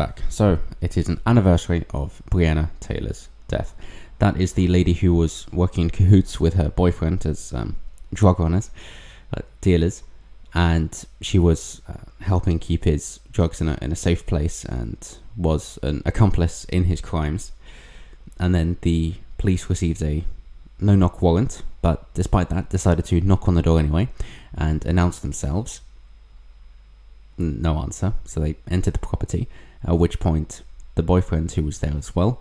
back. So, it is an anniversary of Breonna Taylor's death. That is the lady who was working in cahoots with her boyfriend as drug runners, dealers, and she was helping keep his drugs in a safe place and was an accomplice in his crimes. And then the police received a no-knock warrant, but despite that, decided to knock on the door anyway and announce themselves. No answer, so they entered the property, at which point the boyfriend, who was there as well,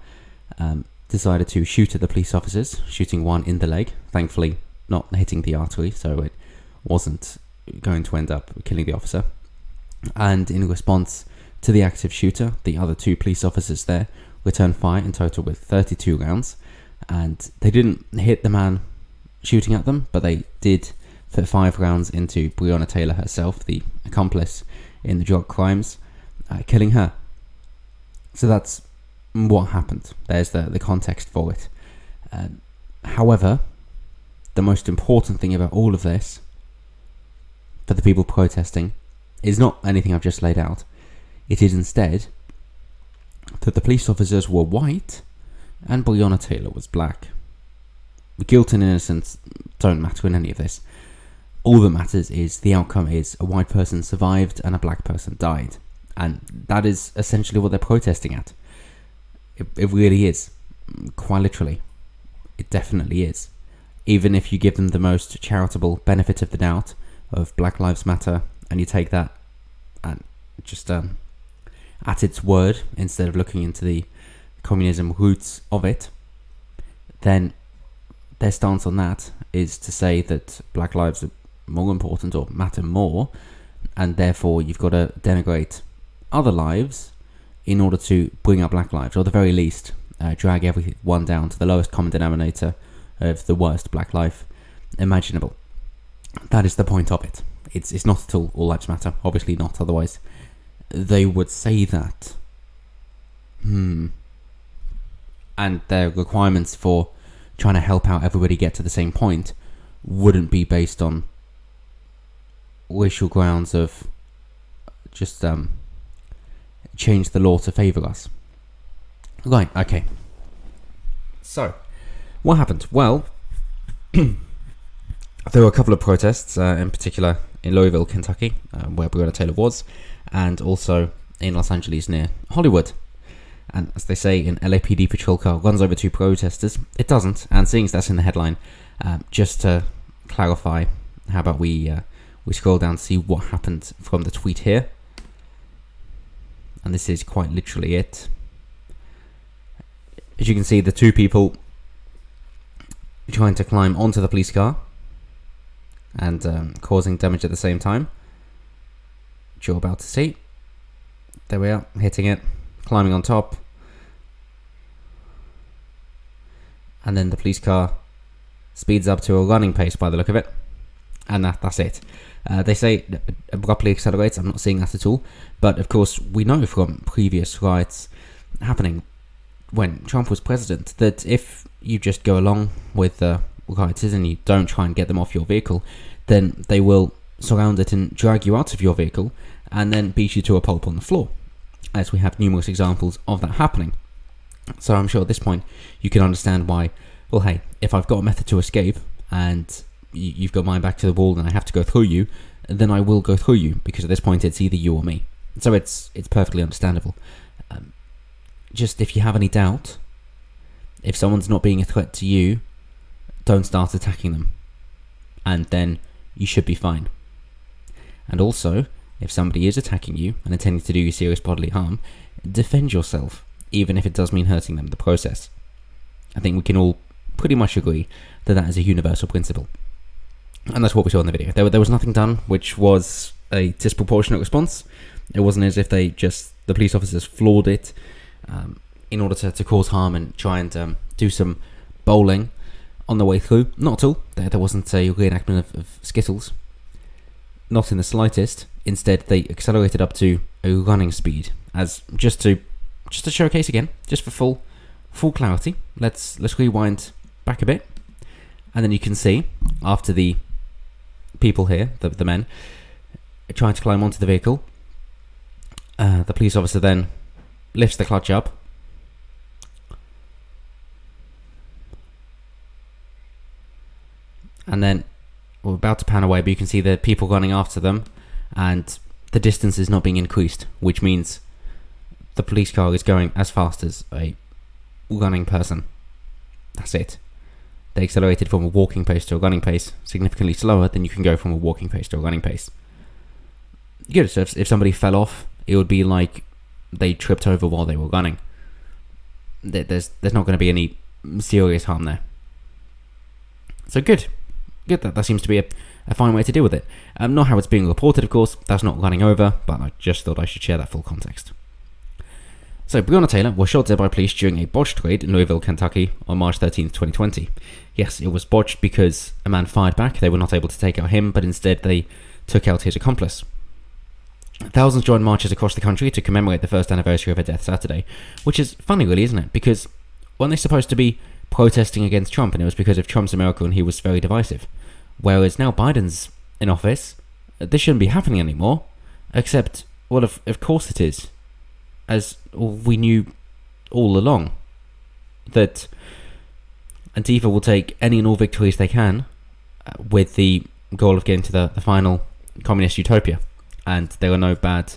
decided to shoot at the police officers, shooting one in the leg, thankfully not hitting the artery, so it wasn't going to end up killing the officer. And in response to the active shooter, the other two police officers there returned fire in total with 32 rounds, and they didn't hit the man shooting at them, but they did put 5 rounds into Breonna Taylor herself, the accomplice in the drug crimes, killing her. So that's what happened. There's the context for it. However, the most important thing about all of this, for the people protesting, is not anything I've just laid out. It is instead that the police officers were white and Breonna Taylor was black. Guilt and innocence don't matter in any of this. All that matters is the outcome is a white person survived and a black person died. And that is essentially what they're protesting at. It really is. Quite literally. It definitely is. Even if you give them the most charitable benefit of the doubt of Black Lives Matter, and you take that and just at its word instead of looking into the communism roots of it, then their stance on that is to say that black lives are more important or matter more, and therefore you've got to denigrate other lives in order to bring up black lives, or at the very least drag everyone down to the lowest common denominator of the worst black life imaginable. That is the point of it. It's not at all lives matter, obviously not, otherwise they would say that. And their requirements for trying to help out everybody get to the same point wouldn't be based on racial grounds of just change the law to favour us. Right, okay. So, what happened? Well, there were a couple of protests, in particular in Louisville, Kentucky, where Breonna Taylor was, and also in Los Angeles near Hollywood. And as they say, an LAPD patrol car runs over 2 protesters. It doesn't, and seeing as that's in the headline, just to clarify, how about we scroll down to see what happened from the tweet here. And this is quite literally it. As you can see, the 2 people trying to climb onto the police car and causing damage at the same time, which you're about to see. There we are, hitting it, climbing on top, and then the police car speeds up to a running pace by the look of it, and that's it. They say abruptly accelerates. I'm not seeing that at all, but of course we know from previous riots happening when Trump was president that if you just go along with the rioters and you don't try and get them off your vehicle, then they will surround it and drag you out of your vehicle and then beat you to a pulp on the floor, as we have numerous examples of that happening. So I'm sure at this point you can understand why, well, hey, if I've got a method to escape and you've got my back to the wall and I have to go through you, then I will go through you, because at this point it's either you or me. So it's perfectly understandable. Just if you have any doubt, if someone's not being a threat to you, don't start attacking them, and then you should be fine. And also, if somebody is attacking you and intending to do you serious bodily harm, defend yourself, even if it does mean hurting them in the process. I think we can all pretty much agree that that is a universal principle. And that's what we saw in the video. There was nothing done which was a disproportionate response. It wasn't as if the police officers floored it in order to cause harm and try and do some bowling on the way through. Not at all. There wasn't a reenactment of Skittles. Not in the slightest. Instead, they accelerated up to a running speed, as just to showcase again, just for full clarity. Let's rewind back a bit, and then you can see after the people here, the men, trying to climb onto the vehicle, the police officer then lifts the clutch up. And then we're about to pan away, but you can see the people running after them, and the distance is not being increased, which means the police car is going as fast as a running person. That's it. They accelerated from a walking pace to a running pace significantly slower than you can go from a walking pace to a running pace. Good. So if somebody fell off, it would be like they tripped over while they were running. There's not going to be any serious harm there. So good. That seems to be a fine way to deal with it. Not how it's being reported, of course. That's not running over, but I just thought I should share that full context. So, Breonna Taylor was shot dead by police during a botched raid in Louisville, Kentucky on March 13th, 2020. Yes, it was botched because a man fired back. They were not able to take out him, but instead they took out his accomplice. Thousands joined marches across the country to commemorate the first anniversary of her death Saturday, which is funny really, isn't it? Because weren't they supposed to be protesting against Trump, and it was because of Trump's America and he was very divisive? Whereas now Biden's in office, this shouldn't be happening anymore, except, well, of course it is. As we knew all along, that Antifa will take any and all victories they can with the goal of getting to the final communist utopia. And there are no bad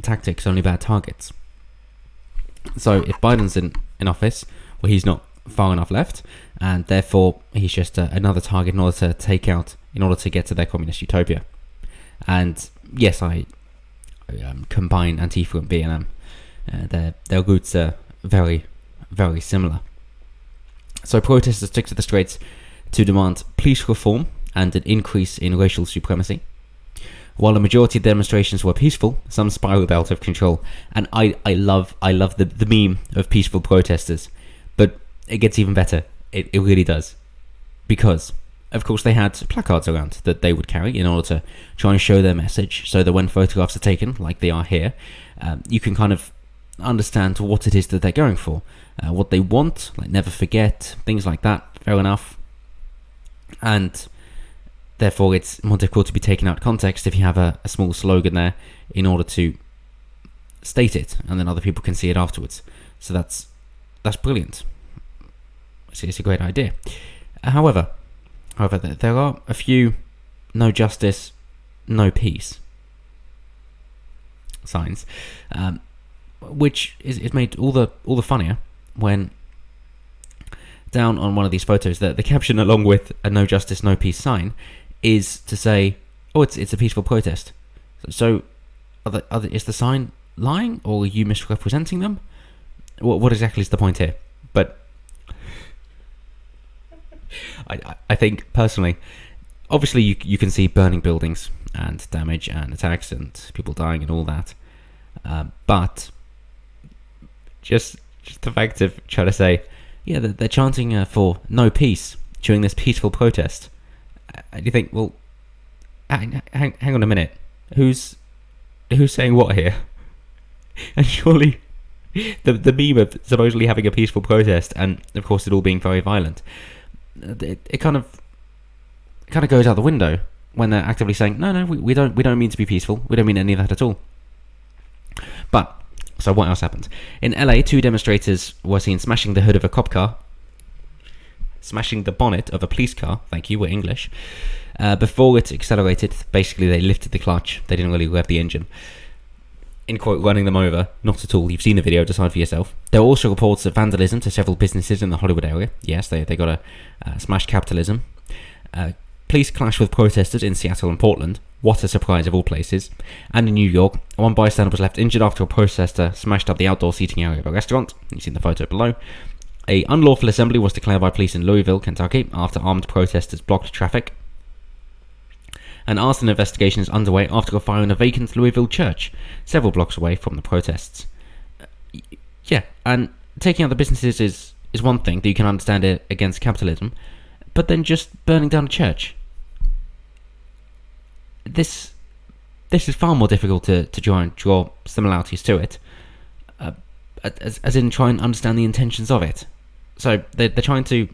tactics, only bad targets. So if Biden's in office, well, he's not far enough left, and therefore he's just another target in order to get to their communist utopia. And yes, I combine Antifa and BLM. Their roots are very, very similar. So protesters took to the streets to demand police reform and an increase in racial supremacy. While the majority of demonstrations were peaceful, some spiraled out of control. And I love the meme of peaceful protesters, but it gets even better. It really does, because of course they had placards around that they would carry in order to try and show their message, so that when photographs are taken, like they are here, you can kind of understand what it is that they're going for, what they want, like never forget, things like that. Fair enough. And therefore it's more difficult to be taken out of context if you have a small slogan there in order to state it, and then other people can see it afterwards. So that's brilliant. It's a great idea. However, there are a few "no justice, no peace" signs, which is made all the funnier when down on one of these photos, the caption along with a "no justice, no peace" sign is to say, "Oh, it's a peaceful protest." So, is the sign lying, or are you misrepresenting them? What exactly is the point here? But I think personally, obviously you can see burning buildings and damage and attacks and people dying and all that, but just the fact of trying to say, yeah, they're chanting for no peace during this peaceful protest. And you think, well, hang on a minute, who's saying what here? And surely the meme of supposedly having a peaceful protest, and of course it all being very violent, it kind of goes out the window when they're actively saying, no, we don't mean to be peaceful, we don't mean any of that at all. But so what else happened? In LA, 2 demonstrators were seen smashing the hood of a cop car, smashing the bonnet of a police car, thank you, we're English, before it accelerated. Basically they lifted the clutch, they didn't really rev the engine, in quote, running them over. Not at all. You've seen the video, decide for yourself. There were also reports of vandalism to several businesses in the Hollywood area. Yes, they got a smash capitalism. Police clashed with protesters in Seattle and Portland. What a surprise of all places. And in New York, one bystander was left injured after a protester smashed up the outdoor seating area of a restaurant. You've seen the photo below. A unlawful assembly was declared by police in Louisville, Kentucky, after armed protesters blocked traffic. An arson investigation is underway after a fire in a vacant Louisville church, several blocks away from the protests. Yeah, and taking out the businesses is one thing that you can understand it against capitalism, but then just burning down a church. This is far more difficult to draw similarities to it, as in try and understand the intentions of it. So they're trying to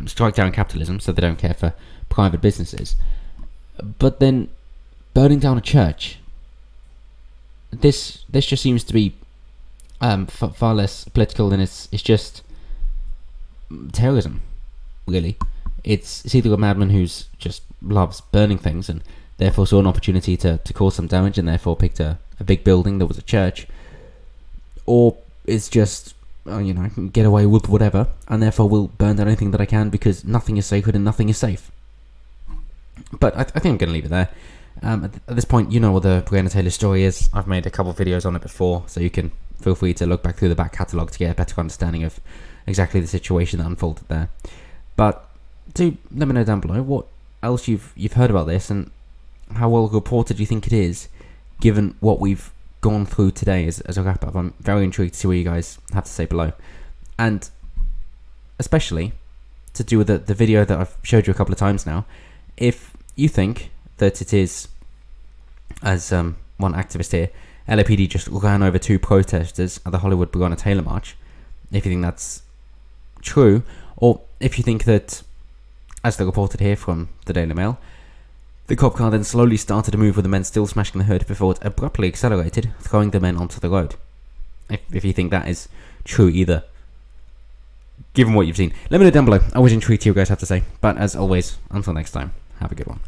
strike down capitalism, so they don't care for private businesses. But then burning down a church, this just seems to be far less political than it's just terrorism, really. It's either a madman who's just loves burning things and therefore saw an opportunity to cause some damage and therefore picked a big building that was a church, or it's just, get away with whatever and therefore will burn down anything that I can because nothing is sacred and nothing is safe. But I think I'm going to leave it there. At this point, you know what the Breonna Taylor story is. I've made a couple of videos on it before, so you can feel free to look back through the back catalogue to get a better understanding of exactly the situation that unfolded there. But do let me know down below what else you've heard about this and how well reported you think it is, given what we've gone through today as a wrap up. I'm very intrigued to see what you guys have to say below, and especially to do with the video that I've showed you a couple of times now. If you think that it is, as one activist here, LAPD just ran over 2 protesters at the Hollywood Breonna Taylor March, if you think that's true, or if you think that, as they reported here from the Daily Mail, the cop car then slowly started to move with the men still smashing the hood before it abruptly accelerated, throwing the men onto the road. If you think that is true either, given what you've seen, let me know down below. I was intrigued to hear what you guys have to say. But as always, until next time, have a good one.